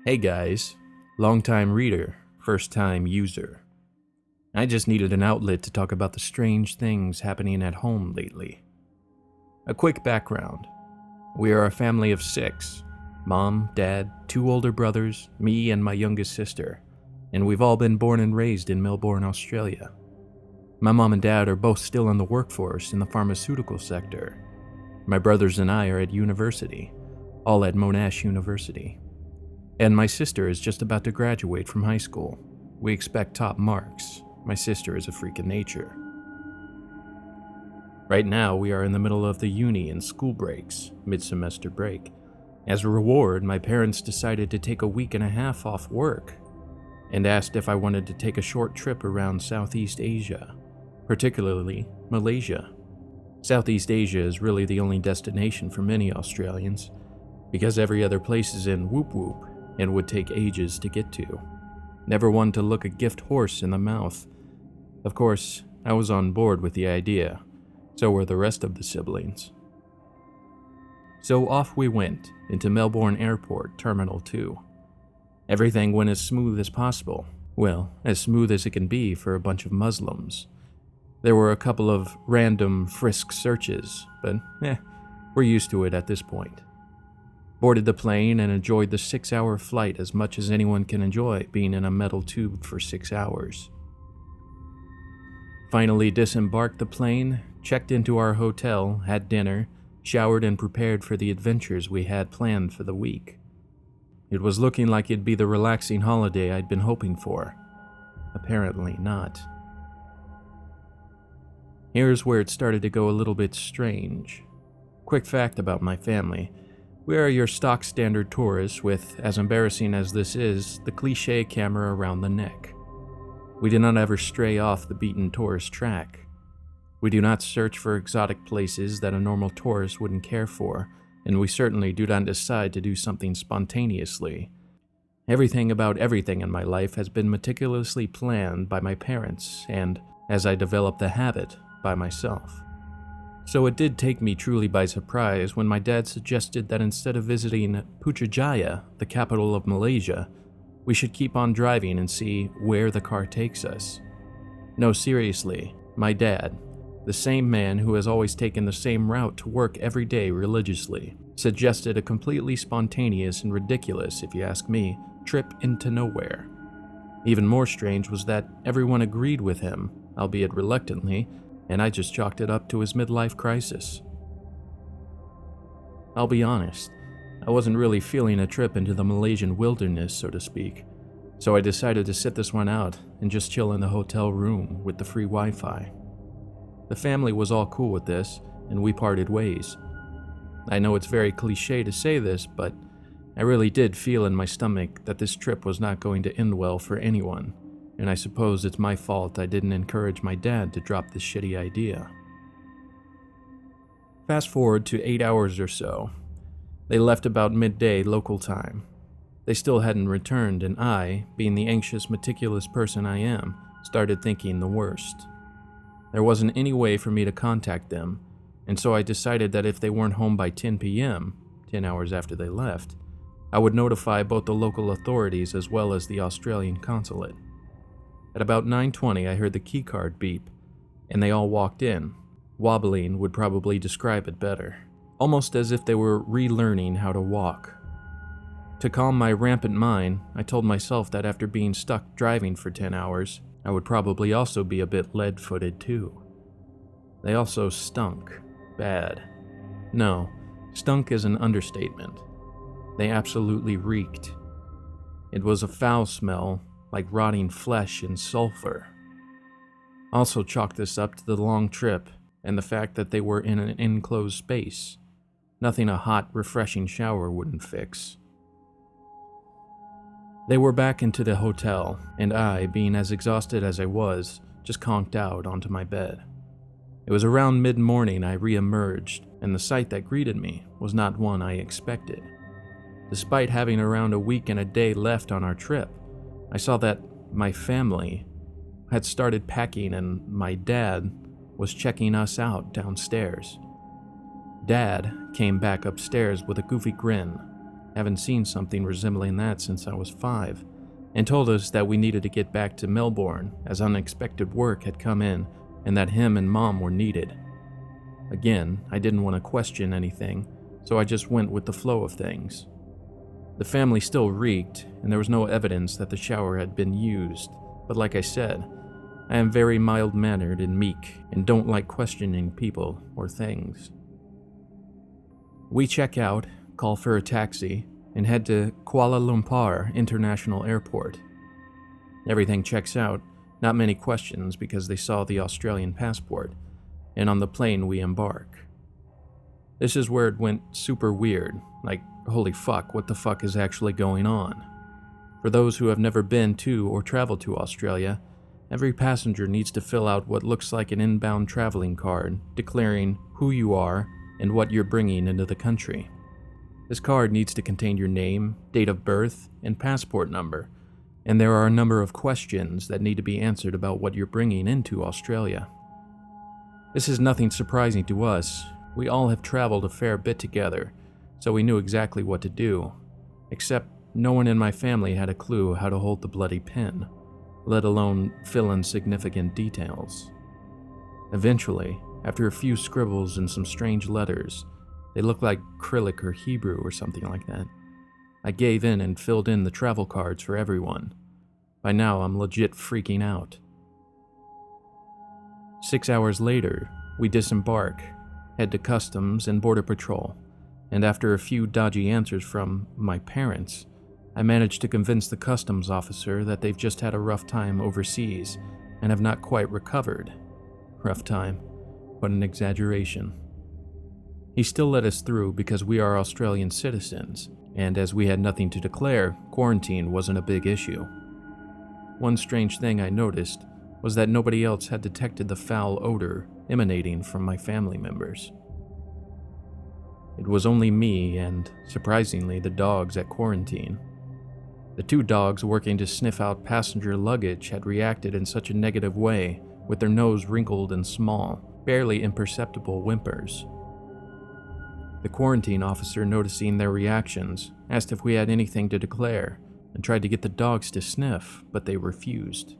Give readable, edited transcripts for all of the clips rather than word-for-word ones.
Hey guys, long-time reader, first-time user. I just needed an outlet to talk about the strange things happening at home lately. A quick background. We are a family of 6. Mom, Dad, 2 older brothers, me and my youngest sister, and we've all been born and raised in Melbourne, Australia. My mom and dad are both still in the workforce in the pharmaceutical sector. My brothers and I are at university, all at Monash University. And my sister is just about to graduate from high school. We expect top marks. My sister is a freak of nature. Right now, we are in the middle of the uni and school breaks, mid-semester break. As a reward, my parents decided to take a week and a half off work and asked if I wanted to take a short trip around Southeast Asia, particularly Malaysia. Southeast Asia is really the only destination for many Australians, because every other place is in whoop-whoop and would take ages to get to. Never one to look a gift horse in the mouth. Of course, I was on board with the idea. So were the rest of the siblings. So off we went into Melbourne Airport, Terminal 2. Everything went as smooth as possible. Well, as smooth as it can be for a bunch of Muslims. There were a couple of random frisk searches, but we're used to it at this point. Boarded the plane and enjoyed the 6-hour flight as much as anyone can enjoy being in a metal tube for 6 hours. Finally disembarked the plane, checked into our hotel, had dinner, showered and prepared for the adventures we had planned for the week. It was looking like it'd be the relaxing holiday I'd been hoping for. Apparently not. Here's where it started to go a little bit strange. Quick fact about my family. We are your stock standard tourists with, as embarrassing as this is, the cliche camera around the neck. We do not ever stray off the beaten tourist track. We do not search for exotic places that a normal tourist wouldn't care for, and we certainly do not decide to do something spontaneously. Everything about everything in my life has been meticulously planned by my parents, and, as I developed the habit, by myself. So it did take me truly by surprise when my dad suggested that instead of visiting Putrajaya, the capital of Malaysia, we should keep on driving and see where the car takes us. No, seriously, my dad, the same man who has always taken the same route to work every day religiously, suggested a completely spontaneous and ridiculous, if you ask me, trip into nowhere. Even more strange was that everyone agreed with him, albeit reluctantly, and I just chalked it up to his midlife crisis. I'll be honest, I wasn't really feeling a trip into the Malaysian wilderness, so to speak, so I decided to sit this one out and just chill in the hotel room with the free Wi-Fi. The family was all cool with this, and we parted ways. I know it's very cliche to say this, but I really did feel in my stomach that this trip was not going to end well for anyone. And I suppose it's my fault I didn't encourage my dad to drop this shitty idea. Fast forward to 8 hours or so. They left about midday local time. They still hadn't returned, and I, being the anxious, meticulous person I am, started thinking the worst. There wasn't any way for me to contact them, and so I decided that if they weren't home by 10 p.m., 10 hours after they left, I would notify both the local authorities as well as the Australian consulate. At about 9:20, I heard the keycard beep, and they all walked in. Wobbling would probably describe it better. Almost as if they were relearning how to walk. To calm my rampant mind, I told myself that after being stuck driving for 10 hours, I would probably also be a bit lead-footed too. They also stunk. Bad. No, stunk is an understatement. They absolutely reeked. It was a foul smell, like rotting flesh and sulfur. Also chalk this up to the long trip and the fact that they were in an enclosed space. Nothing a hot, refreshing shower wouldn't fix. They were back into the hotel, and I, being as exhausted as I was, just conked out onto my bed. It was around mid-morning I re-emerged, and the sight that greeted me was not one I expected. Despite having around a week and a day left on our trip, I saw that my family had started packing and my dad was checking us out downstairs. Dad came back upstairs with a goofy grin, haven't seen something resembling that since I was 5, and told us that we needed to get back to Melbourne as unexpected work had come in and that him and Mom were needed. Again, I didn't want to question anything, so I just went with the flow of things. The family still reeked, and there was no evidence that the shower had been used, but like I said, I am very mild-mannered and meek and don't like questioning people or things. We check out, call for a taxi, and head to Kuala Lumpur International Airport. Everything checks out, not many questions because they saw the Australian passport, and on the plane we embark. This is where it went super weird, like, holy fuck, what the fuck is actually going on? For those who have never been to or traveled to Australia, every passenger needs to fill out what looks like an inbound traveling card declaring who you are and what you're bringing into the country. This card needs to contain your name, date of birth, and passport number, and there are a number of questions that need to be answered about what you're bringing into Australia. This is nothing surprising to us. We all have traveled a fair bit together, so we knew exactly what to do, except no one in my family had a clue how to hold the bloody pen, let alone fill in significant details. Eventually, after a few scribbles and some strange letters, they looked like Cyrillic or Hebrew or something like that, I gave in and filled in the travel cards for everyone. By now, I'm legit freaking out. 6 hours later, we disembark, head to Customs and Border Patrol, and after a few dodgy answers from my parents, I managed to convince the customs officer that they've just had a rough time overseas and have not quite recovered. Rough time, but an exaggeration. He still let us through because we are Australian citizens, and as we had nothing to declare, quarantine wasn't a big issue. One strange thing I noticed was that nobody else had detected the foul odor emanating from my family members. It was only me and, surprisingly, the dogs at quarantine. The 2 dogs working to sniff out passenger luggage had reacted in such a negative way, with their nose wrinkled and small, barely imperceptible whimpers. The quarantine officer, noticing their reactions, asked if we had anything to declare, and tried to get the dogs to sniff, but they refused.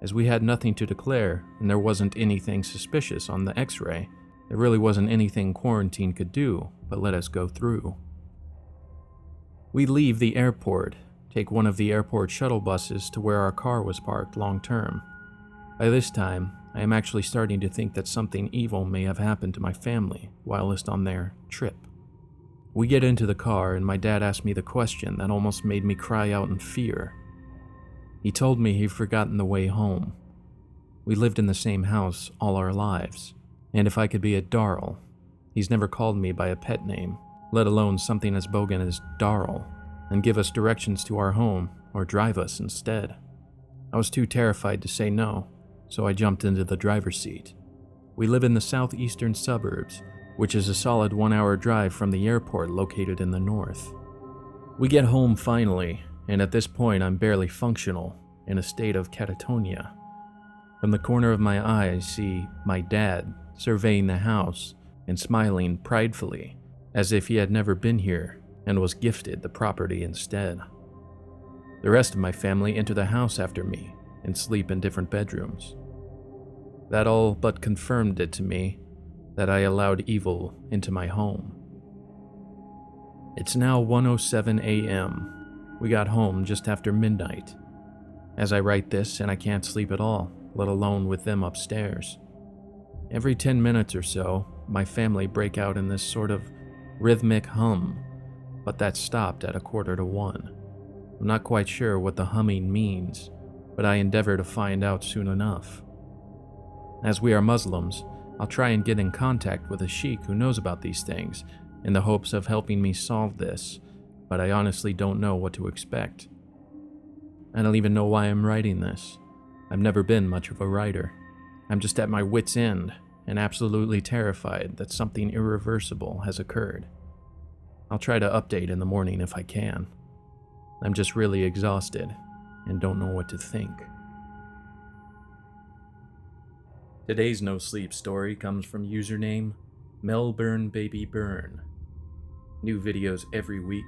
As we had nothing to declare, and there wasn't anything suspicious on the X-ray, there really wasn't anything quarantine could do but let us go through. We leave the airport, take one of the airport shuttle buses to where our car was parked long term. By this time, I am actually starting to think that something evil may have happened to my family whilst on their trip. We get into the car and my dad asked me the question that almost made me cry out in fear. He told me he'd forgotten the way home. We lived in the same house all our lives, and if I could be a Darl, he's never called me by a pet name, let alone something as bogan as Darl, and give us directions to our home or drive us instead. I was too terrified to say no, so I jumped into the driver's seat. We live in the southeastern suburbs, which is a solid 1-hour drive from the airport located in the north. We get home finally, and at this point I'm barely functional, in a state of catatonia. From the corner of my eye I see my dad surveying the house and smiling pridefully, as if he had never been here and was gifted the property instead. The rest of my family enter the house after me and sleep in different bedrooms. That all but confirmed it to me that I allowed evil into my home. It's now 1:07 a.m. We got home just after midnight. As I write this, and I can't sleep at all, let alone with them upstairs. Every 10 minutes or so, my family break out in this sort of rhythmic hum, but that stopped at 1:45. I'm not quite sure what the humming means, but I endeavor to find out soon enough. As we are Muslims, I'll try and get in contact with a sheikh who knows about these things, in the hopes of helping me solve this, but I honestly don't know what to expect. I don't even know why I'm writing this. I've never been much of a writer. I'm just at my wit's end, and absolutely terrified that something irreversible has occurred. I'll try to update in the morning if I can. I'm just really exhausted, and don't know what to think. Today's No Sleep story comes from username melburnbabyburn. New videos every week.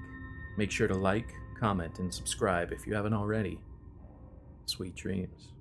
Make sure to like, comment, and subscribe if you haven't already. Sweet dreams.